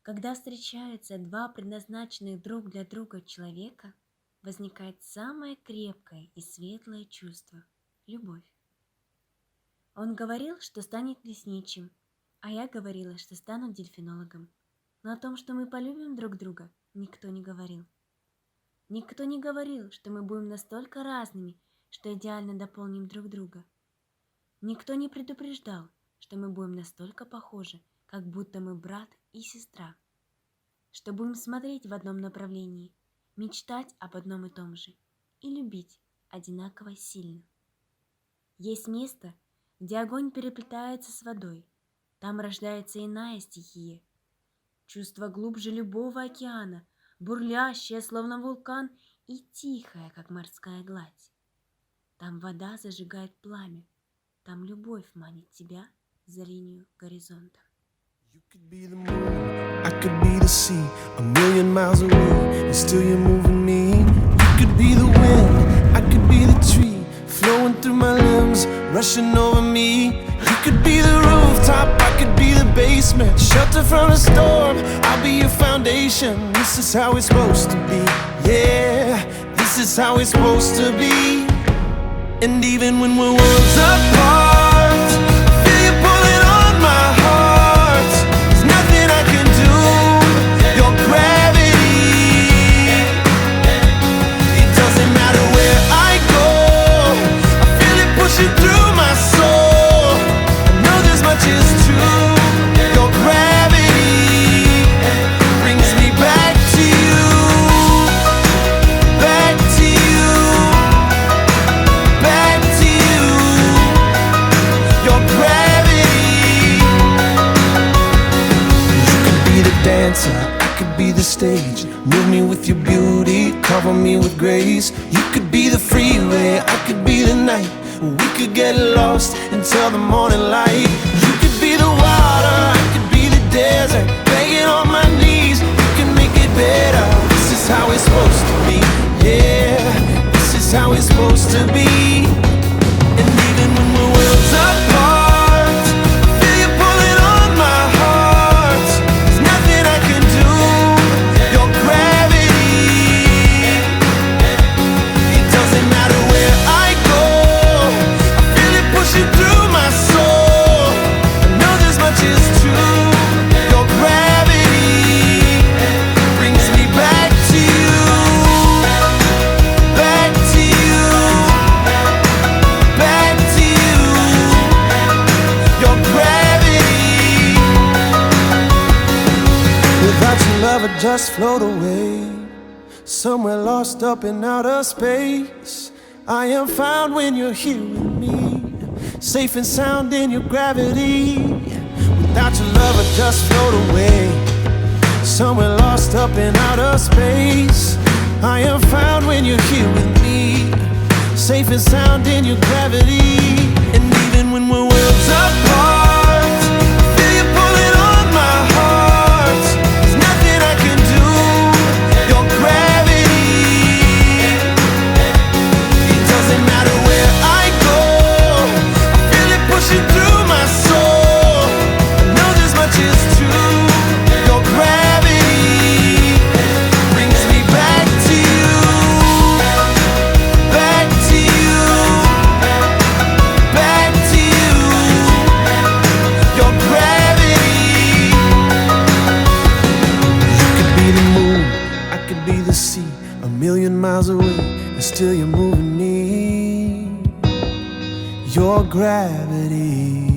Когда встречаются два предназначенных друг для друга человека, возникает самое крепкое и светлое чувство – любовь. Он говорил, что станет лесничим, а я говорила, что стану дельфинологом. Но о том, что мы полюбим друг друга, никто не говорил. Никто не говорил, что мы будем настолько разными, что идеально дополним друг друга. Никто не предупреждал, что мы будем настолько похожи, как будто мы брат и сестра, что будем смотреть в одном направлении, мечтать об одном и том же и любить одинаково сильно. Есть место, где огонь переплетается с водой, там рождается иная стихия. Чувство глубже любого океана, бурлящее, словно вулкан, и тихое, как морская гладь. Там вода зажигает пламя, там любовь манит тебя за линию горизонта. You could be the moon, I could be the sea, a million miles away, and still you're moving me. You could be the wind, I could be the tree, flowing through my limbs, rushing over me. You could be the rooftop, I could be the basement, shelter from a storm, I'll be your foundation. This is how it's supposed to be, yeah, this is how it's supposed to be. And even when we're worlds apart, I feel you pulling on my heart. There's nothing I can do, your gravity. It doesn't matter where I go, I feel it pushing through my soul. I know this much is true, your gravity brings me back to you, back to you, back to you, your gravity. You could be the dancer, I could be the stage. Move me with your beauty, cover me with grace. You could be the freeway, I could be the night. We could get lost until the morning light. You could be the water, I could be the desert, begging on my knees. You can make it better. This is how it's supposed to be, yeah, this is how it's supposed to be. And even when we're worlds apart, I feel you pulling on my heart. There's nothing I can do, your gravity. It doesn't matter where I go, I feel it pushing through my soul. I know this much is true, your gravity brings me back to you, back to you, back to you, your gravity. Without your love I'd just float away, somewhere lost up in outer space. I am found when you're here with me, safe and sound in your gravity. Without your love I'd just float away, somewhere lost up in outer space. I am found when you're here with me, safe and sound in your gravity. And even when we're worlds apart, I feel you pulling on my heart. There's nothing I can do, your gravity. It doesn't matter where I go, I feel it pushing through my soul. I know this much is true, your gravity brings me back to you, back to you, back to you, your gravity. You could be the moon, I could be the sea, a million miles away, and still you're moving me, your gravity.